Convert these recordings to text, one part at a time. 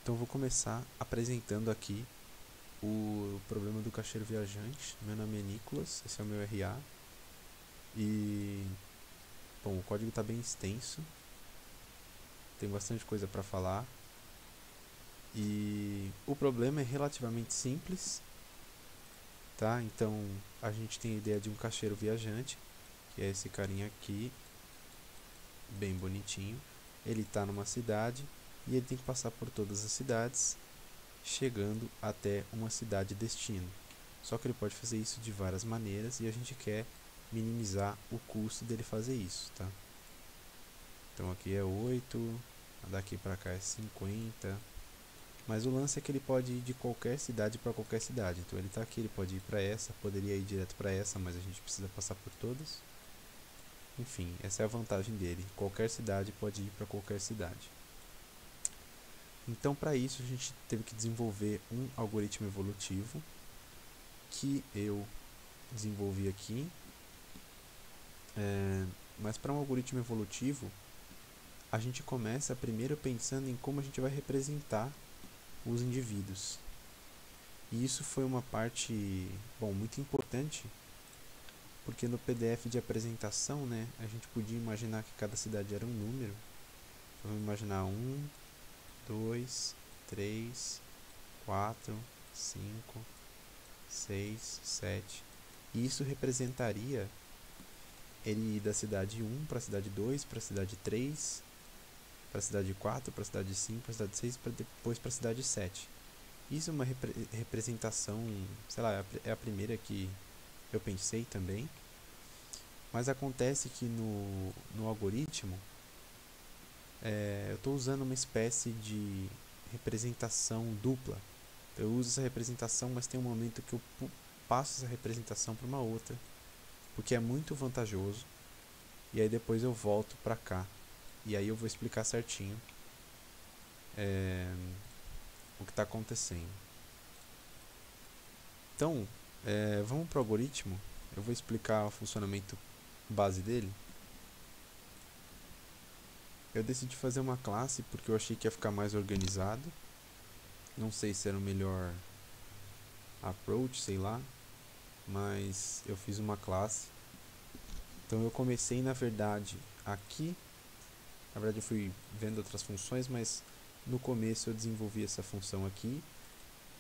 Então eu vou começar apresentando aqui o problema do caixeiro viajante. Meu nome é Nicolas, esse é o meu RA. E, bom, o código está bem extenso, tem bastante coisa para falar. E o problema é relativamente simples, tá? Então a gente tem a ideia de um caixeiro viajante, que é esse carinha aqui, bem bonitinho. Ele está numa cidade e ele tem que passar por todas as cidades, chegando até uma cidade destino. Só que ele pode fazer isso de várias maneiras e a gente quer minimizar o custo dele fazer isso, tá? Então aqui é 8, daqui para cá é 50. Mas o lance é que ele pode ir de qualquer cidade para qualquer cidade. Então ele está aqui, ele pode ir para essa, poderia ir direto para essa, mas a gente precisa passar por todas. Enfim, essa é a vantagem dele. Qualquer cidade pode ir para qualquer cidade. Então, para isso, a gente teve que desenvolver um algoritmo evolutivo que eu desenvolvi aqui. Mas para um algoritmo evolutivo, a gente começa primeiro pensando em como a gente vai representar os indivíduos. E isso foi uma parte, muito importante, porque no PDF de apresentação, né, a gente podia imaginar que cada cidade era um número. Então, vamos imaginar 1, 2, 3, 4, 5, 6, 7. E isso representaria ele ir da cidade 1 para a cidade 2, para a cidade 3, para a cidade 4, para a cidade 5, para a cidade 6 e depois para a cidade 7. Isso é uma representação, sei lá, é a primeira que eu pensei também. Mas acontece que no algoritmo, eu estou usando uma espécie de representação dupla. Eu uso essa representação, mas tem um momento que eu passo essa representação para uma outra, porque é muito vantajoso. E aí depois eu volto para cá. E aí eu vou explicar certinho o que está acontecendo. Então, vamos para o algoritmo. Eu vou explicar o funcionamento base dele. Eu decidi fazer uma classe porque eu achei que ia ficar mais organizado. Não sei se era o melhor approach, sei lá. Mas eu fiz uma classe. Então eu comecei, na verdade, aqui. Na verdade eu fui vendo outras funções, mas no começo eu desenvolvi essa função aqui,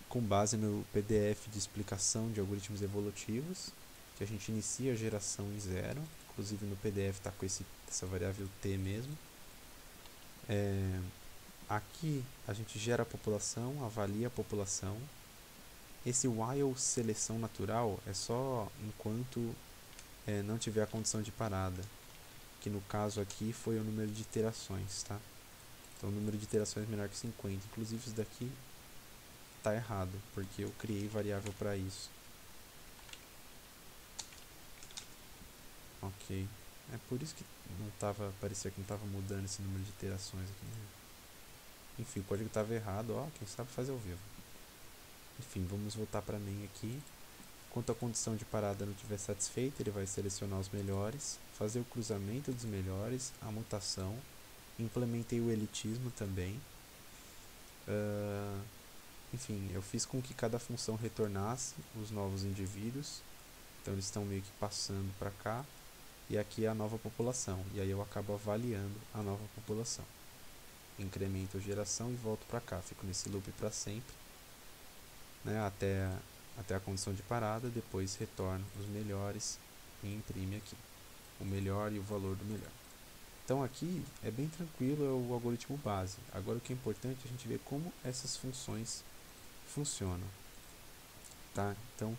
com base no PDF de explicação de algoritmos evolutivos, que a gente inicia a geração em 0. Inclusive no PDF está com essa variável t mesmo. Aqui a gente gera a população, avalia a população. Esse while seleção natural é só enquanto não tiver a condição de parada, que no caso aqui foi o número de iterações, tá? Então o número de iterações é menor que 50. Inclusive isso daqui está errado, porque eu criei variável para isso. Ok. É por isso que não tava, parecia que não estava mudando esse número de iterações aqui, né? Enfim, o código estava errado, ó, quem sabe faz ao vivo. Enfim, vamos voltar para main aqui. Enquanto a condição de parada não estiver satisfeita, ele vai selecionar os melhores, fazer o cruzamento dos melhores, a mutação. Implementei o elitismo também. Enfim, eu fiz com que cada função retornasse os novos indivíduos. Então eles estão meio que passando para cá. E aqui é a nova população. E aí eu acabo avaliando a nova população. Incremento a geração e volto para cá. Fico nesse loop para sempre, né, até a condição de parada. Depois retorno os melhores e imprime aqui o melhor e o valor do melhor. Então aqui é bem tranquilo, é o algoritmo base. Agora o que é importante é a gente ver como essas funções funcionam, tá? Então,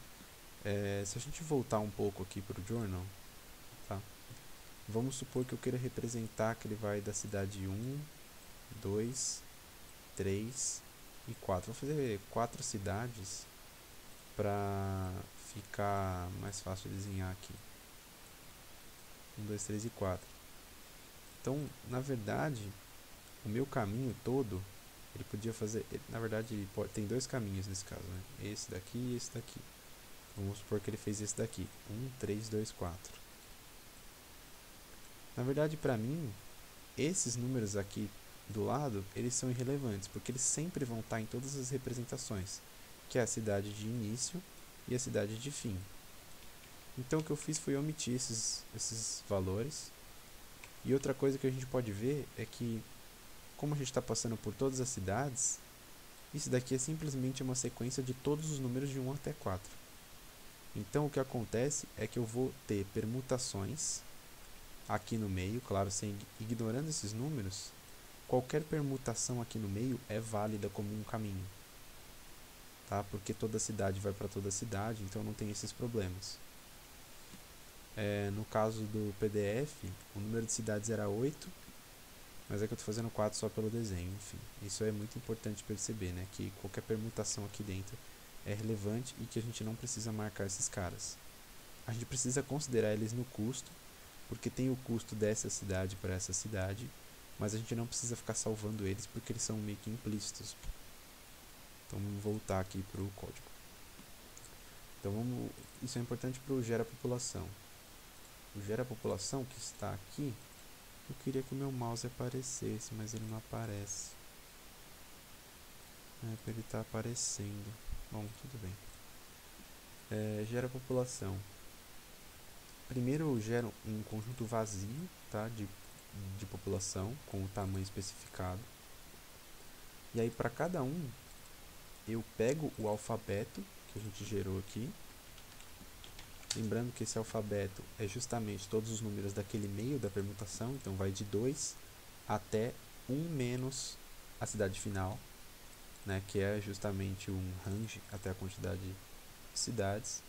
se a gente voltar um pouco aqui para o journal, tá? Vamos supor que eu queira representar que ele vai da cidade 1, 2, 3 e 4. Vou fazer 4 cidades para ficar mais fácil de desenhar aqui. 1, 2, 3 e 4. Então, na verdade, o meu caminho todo, ele podia fazer... Na verdade, tem dois caminhos nesse caso, né? Esse daqui e esse daqui. Vamos supor que ele fez esse daqui. 1, 3, 2, 4. Na verdade, para mim, esses números aqui do lado, eles são irrelevantes, porque eles sempre vão estar em todas as representações, que é a cidade de início e a cidade de fim. Então o que eu fiz foi omitir esses valores. E outra coisa que a gente pode ver é que, como a gente está passando por todas as cidades, isso daqui é simplesmente uma sequência de todos os números de 1 até 4. Então o que acontece é que eu vou ter permutações aqui no meio, claro, ignorando esses números, qualquer permutação aqui no meio é válida como um caminho, tá? Porque toda cidade vai para toda cidade, então não tem esses problemas. No caso do PDF, o número de cidades era 8, mas é que eu estou fazendo 4 só pelo desenho, enfim. Isso é muito importante perceber, né? Que qualquer permutação aqui dentro é relevante e que a gente não precisa marcar esses caras. A gente precisa considerar eles no custo, porque tem o custo dessa cidade para essa cidade, mas a gente não precisa ficar salvando eles porque eles são meio que implícitos. Então vamos voltar aqui para o código. Então isso é importante para o gera população. O gera população que está aqui, eu queria que o meu mouse aparecesse, mas ele não aparece. Ele está aparecendo. Bom, tudo bem. Gera população. Primeiro eu gero um conjunto vazio, tá, de população com o tamanho especificado. E aí para cada um eu pego o alfabeto que a gente gerou aqui. Lembrando que esse alfabeto é justamente todos os números daquele meio da permutação, então vai de 2 até 1 menos a cidade final, né, que é justamente um range até a quantidade de cidades.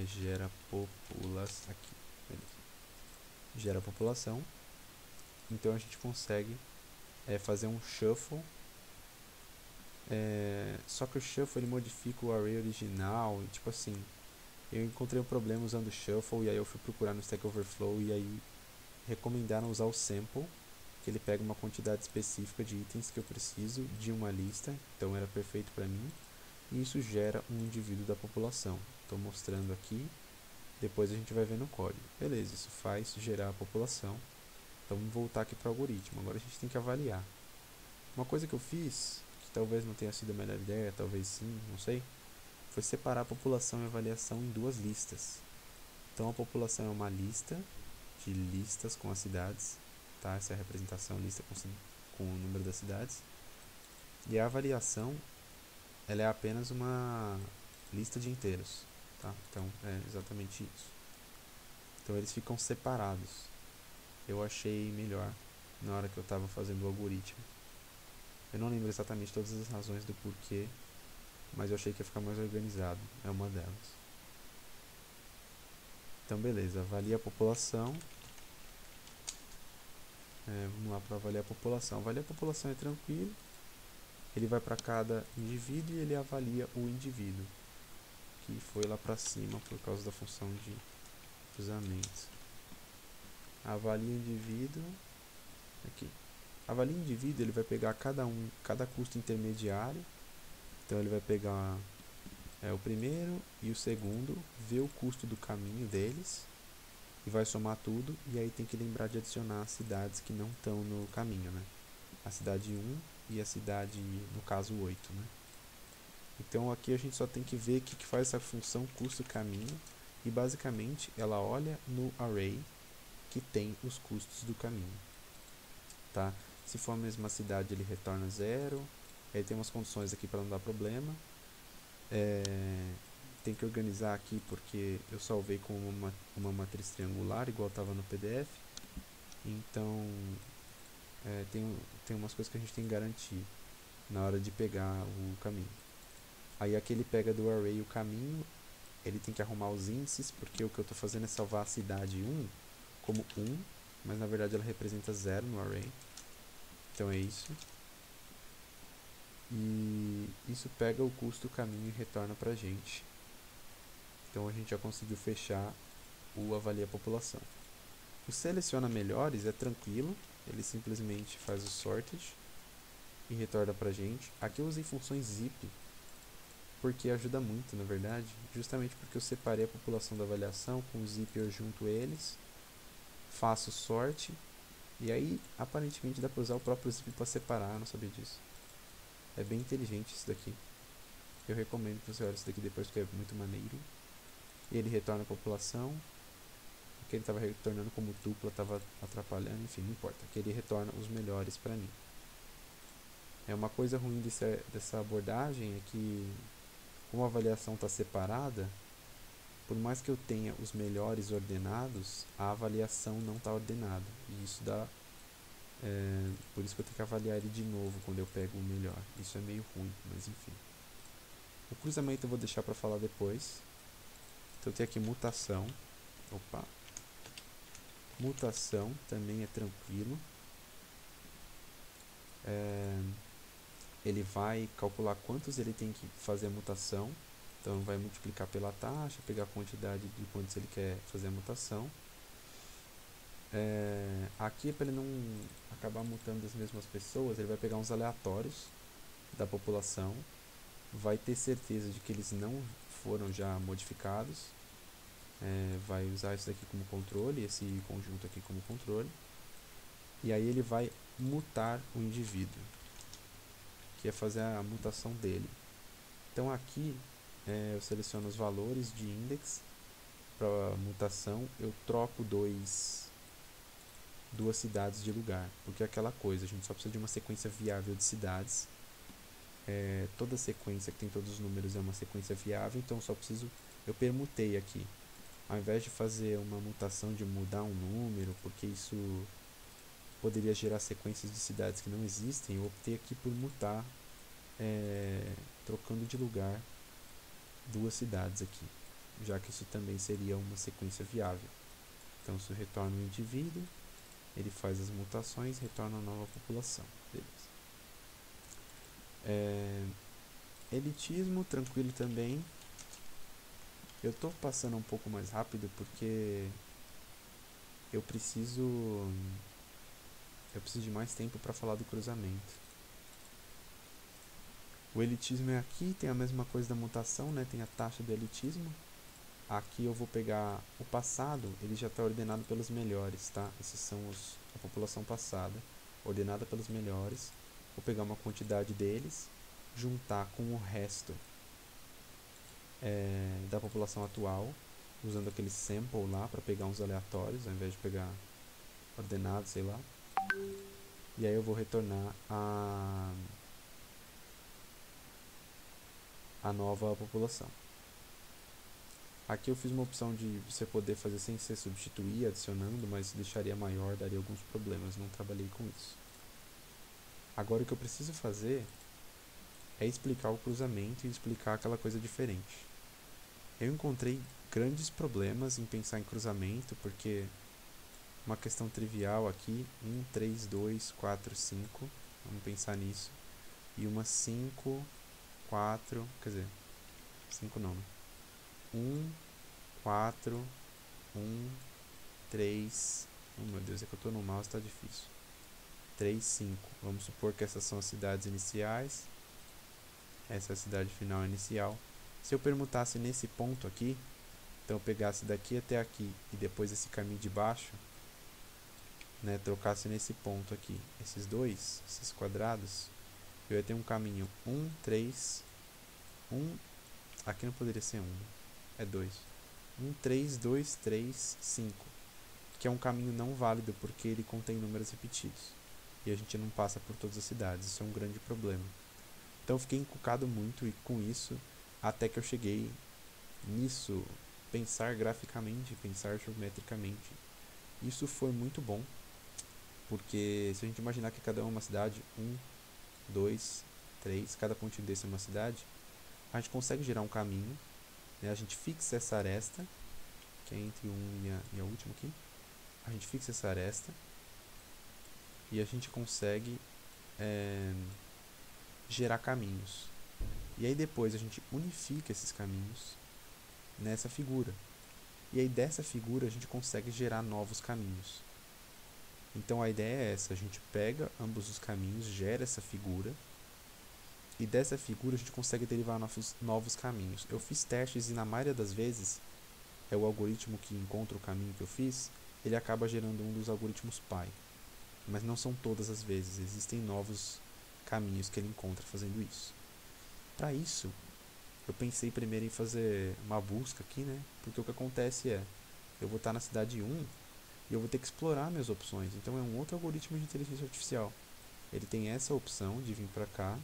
Gera população aqui, beleza. Gera população. Então a gente consegue fazer um shuffle. Só que o shuffle ele modifica o array original, tipo assim, eu encontrei um problema usando o shuffle e aí eu fui procurar no Stack Overflow e aí recomendaram usar o sample, que ele pega uma quantidade específica de itens que eu preciso de uma lista, então era perfeito para mim, e isso gera um indivíduo da população. Estou mostrando aqui, depois a gente vai ver no código. Beleza, isso faz gerar a população. Então vamos voltar aqui para o algoritmo, agora a gente tem que avaliar. Uma coisa que eu fiz, que talvez não tenha sido a melhor ideia, talvez sim, não sei, foi separar a população e avaliação em duas listas. Então a população é uma lista de listas com as cidades, tá? Essa é a representação, lista com o número das cidades. E a avaliação, ela é apenas uma lista de inteiros, tá? Então é exatamente isso. Então eles ficam separados. Eu achei melhor na hora que eu estava fazendo o algoritmo. Eu não lembro exatamente todas as razões do porquê, mas eu achei que ia ficar mais organizado, é uma delas. Então beleza, avalia a população. Vamos lá para avaliar a população. Avaliar a população é tranquilo. Ele vai para cada indivíduo e ele avalia o indivíduo, que foi lá para cima por causa da função de cruzamento. Avalia o indivíduo. Aqui. Avalia o indivíduo, ele vai pegar cada custo intermediário. Então ele vai pegar o primeiro e o segundo, ver o custo do caminho deles e vai somar tudo, e aí tem que lembrar de adicionar as cidades que não estão no caminho, né? A cidade 1 e a cidade, no caso, 8, né? Então aqui a gente só tem que ver o que faz essa função custo-caminho, e basicamente ela olha no array que tem os custos do caminho, tá? Se for a mesma cidade ele retorna 0, aí tem umas condições aqui para não dar problema. Tem que organizar aqui porque eu salvei com uma matriz triangular igual estava no PDF, então tem umas coisas que a gente tem que garantir na hora de pegar o caminho. Aí aqui ele pega do array o caminho, ele tem que arrumar os índices, porque o que eu estou fazendo é salvar a cidade 1 como 1, mas na verdade ela representa 0 no array, então é isso. E isso pega o custo do caminho e retorna pra gente. Então a gente já conseguiu fechar o avalia a população. O seleciona melhores é tranquilo, ele simplesmente faz o sorted e retorna pra gente. Aqui eu usei funções zip, porque ajuda muito, na verdade, justamente porque eu separei a população da avaliação, com o zip eu junto eles, faço sort E aí, aparentemente, dá para usar o próprio zip para separar, eu não sabia disso. É bem inteligente isso daqui. Eu recomendo que você olhe isso daqui depois, porque é muito maneiro. E ele retorna a população. O que ele estava retornando como dupla estava atrapalhando, enfim, não importa. Que ele retorna os melhores para mim. Uma coisa ruim dessa abordagem é que, como a avaliação está separada, por mais que eu tenha os melhores ordenados, a avaliação não está ordenada. E isso dá... por isso que eu tenho que avaliar ele de novo quando eu pego o melhor. Isso é meio ruim, mas enfim. O cruzamento eu vou deixar para falar depois. Então eu tenho aqui mutação. Opa. Mutação também é tranquilo. Ele vai calcular quantos ele tem que fazer a mutação. Então vai multiplicar pela taxa, pegar a quantidade de quantos ele quer fazer a mutação. Aqui é para ele não acabar mutando as mesmas pessoas, ele vai pegar uns aleatórios da população, vai ter certeza de que eles não foram já modificados, vai usar isso daqui como controle, esse conjunto aqui como controle, e aí ele vai mutar o indivíduo, que é fazer a mutação dele. Então aqui eu seleciono os valores de index para mutação, eu troco duas cidades de lugar, porque é aquela coisa, a gente só precisa de uma sequência viável de cidades. Toda sequência que tem todos os números é uma sequência viável, então eu permutei aqui, ao invés de fazer uma mutação de mudar um número, porque isso poderia gerar sequências de cidades que não existem, eu optei aqui por mutar, trocando de lugar duas cidades aqui, já que isso também seria uma sequência viável. Então isso retorna um indivíduo, ele faz as mutações, retorna a nova população. Beleza. Elitismo, tranquilo também. Eu estou passando um pouco mais rápido porque eu preciso de mais tempo para falar do cruzamento. O elitismo é aqui, tem a mesma coisa da mutação, né? Tem a taxa do elitismo. Aqui eu vou pegar o passado, ele já está ordenado pelos melhores, tá? Esses são a população passada, ordenada pelos melhores. Vou pegar uma quantidade deles, juntar com o resto da população atual, usando aquele sample lá para pegar uns aleatórios, ao invés de pegar ordenado, sei lá. E aí eu vou retornar a nova população. Aqui eu fiz uma opção de você poder fazer sem ser substituir, adicionando, mas deixaria maior, daria alguns problemas, não trabalhei com isso. Agora o que eu preciso fazer é explicar o cruzamento e explicar aquela coisa diferente. Eu encontrei grandes problemas em pensar em cruzamento, porque uma questão trivial aqui, 1, 3, 2, 4, 5, vamos pensar nisso, e uma 5, 4, quer dizer, 5 não, né? 1, 4, 1, 3, oh meu Deus, é que eu tô no mouse, tá difícil. 3, 5, vamos supor que essas são as cidades iniciais, essa é a cidade final inicial. Se eu permutasse nesse ponto aqui, então eu pegasse daqui até aqui e depois esse caminho de baixo, né, trocasse nesse ponto aqui, esses quadrados, eu ia ter um caminho 1, 3, 1, aqui não poderia ser 1, é 2, 1, 3, 2, 3, 5, que é um caminho não válido porque ele contém números repetidos e a gente não passa por todas as cidades, isso é um grande problema. Então eu fiquei encucado muito com isso, até que eu cheguei nisso, pensar graficamente, pensar geometricamente. Isso foi muito bom, porque se a gente imaginar que cada uma é uma cidade, 1, 2, 3, cada pontinho desse é uma cidade, a gente consegue gerar um caminho, né? A gente fixa essa aresta, que é entre 1 e a última aqui, a gente fixa essa aresta, e a gente consegue gerar caminhos. E aí depois a gente unifica esses caminhos nessa figura. E aí dessa figura a gente consegue gerar novos caminhos. Então a ideia é essa, a gente pega ambos os caminhos, gera essa figura, e dessa figura a gente consegue derivar novos caminhos. Eu fiz testes e na maioria das vezes, o algoritmo que encontra o caminho que eu fiz, ele acaba gerando um dos algoritmos pi. mas não são todas as vezes, existem novos caminhos que ele encontra fazendo isso. Para isso, eu pensei primeiro em fazer uma busca aqui, né? Porque o que acontece é, eu vou estar na cidade 1 e eu vou ter que explorar minhas opções. Então é um outro algoritmo de inteligência artificial. Ele tem essa opção de vir para cá,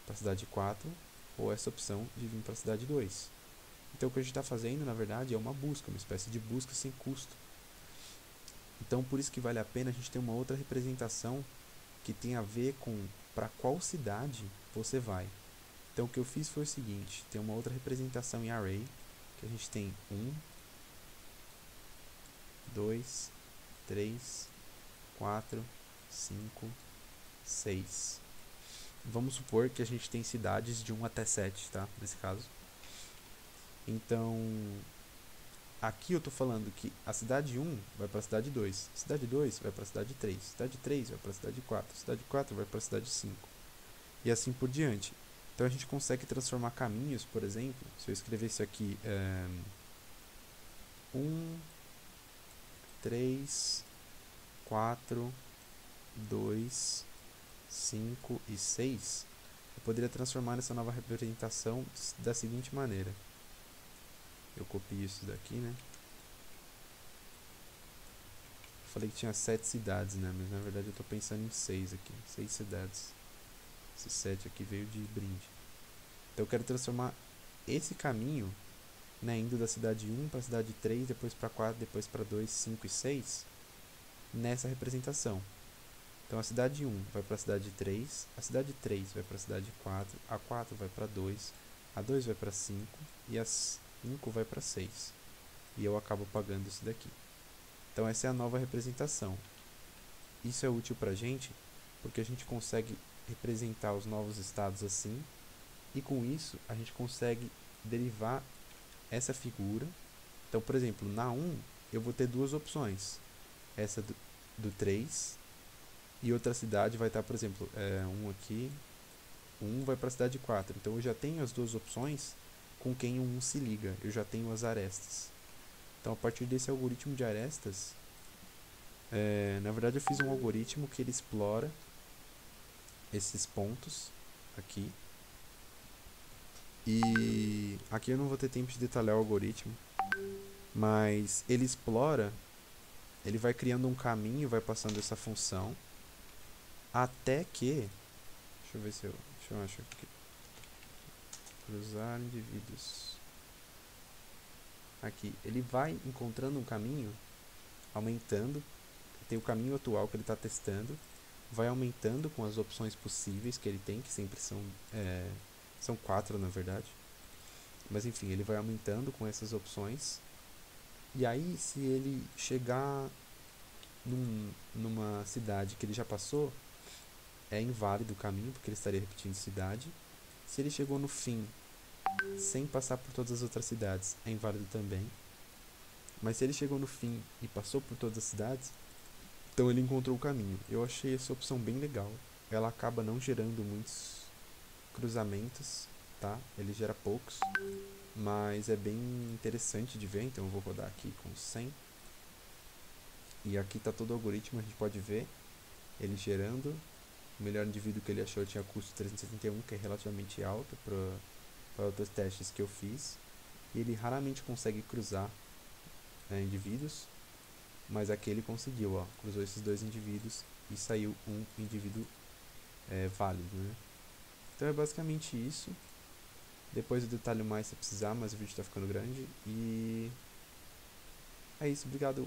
para a cidade 4, ou essa opção de vir para a cidade 2. Então o que a gente está fazendo, na verdade, é uma busca, uma espécie de busca sem custo. Então por isso que vale a pena a gente ter uma outra representação que tem a ver com para qual cidade você vai. Então o que eu fiz foi o seguinte, tem uma outra representação em array, que a gente tem 1, 2, 3, 4, 5, 6. Vamos supor que a gente tem cidades de 1 até 7, tá? Nesse caso. Então, aqui eu estou falando que a cidade 1 vai para a cidade 2, cidade 2 vai para a cidade 3, cidade 3 vai para a cidade 4, cidade 4 vai para a cidade 5, e assim por diante. Então a gente consegue transformar caminhos, por exemplo, se eu escrevesse aqui 1, 3, 4, 2, 5 e 6, eu poderia transformar nessa nova representação da seguinte maneira. Eu copio isso daqui, né? Eu falei que tinha 7 cidades, né? Mas na verdade eu estou pensando em 6 aqui. 6 cidades. Esse 7 aqui veio de brinde. Então eu quero transformar esse caminho, né, indo da cidade 1 para a cidade 3, depois para 4, depois para 2, 5 e 6, nessa representação. Então a cidade 1 vai para a cidade 3, a cidade 3 vai para a cidade 4, a 4 vai para 2, a 2 vai para 5 e a 5 vai para 6. E eu acabo pagando isso daqui. Então essa é a nova representação. Isso é útil para a gente porque a gente consegue representar os novos estados assim, e com isso a gente consegue derivar essa figura. Então, por exemplo, na 1 eu vou ter duas opções. Essa do 3 e outra cidade vai estar, por exemplo, 1 aqui, 1 vai para a cidade 4. Então eu já tenho as duas opções com quem o 1 se liga. Eu já tenho as arestas. Então a partir desse algoritmo de arestas, na verdade eu fiz um algoritmo que ele explora esses pontos aqui. E aqui eu não vou ter tempo de detalhar o algoritmo, mas ele explora, ele vai criando um caminho, vai passando essa função, até que, deixa eu ver se eu acho aqui, cruzar indivíduos. Aqui, ele vai encontrando um caminho, aumentando, tem o caminho atual que ele está testando, vai aumentando com as opções possíveis que ele tem, que sempre são 4 na verdade. Mas enfim, ele vai aumentando com essas opções. E aí, se ele chegar numa cidade que ele já passou, é inválido o caminho, porque ele estaria repetindo cidade. Se ele chegou no fim, sem passar por todas as outras cidades, é inválido também. Mas se ele chegou no fim e passou por todas as cidades, então ele encontrou o caminho. Eu achei essa opção bem legal. Ela acaba não gerando muitos cruzamentos, tá? Ele gera poucos, mas é bem interessante de ver. Então eu vou rodar aqui com 100. E aqui está todo o algoritmo, a gente pode ver ele gerando. O melhor indivíduo que ele achou tinha custo 371, que é relativamente alto para outros testes que eu fiz. E ele raramente consegue cruzar indivíduos, mas aqui ele conseguiu, ó, cruzou esses dois indivíduos e saiu um indivíduo válido, né? Então é basicamente isso. Depois eu detalho mais se precisar, mas o vídeo está ficando grande. E é isso, obrigado.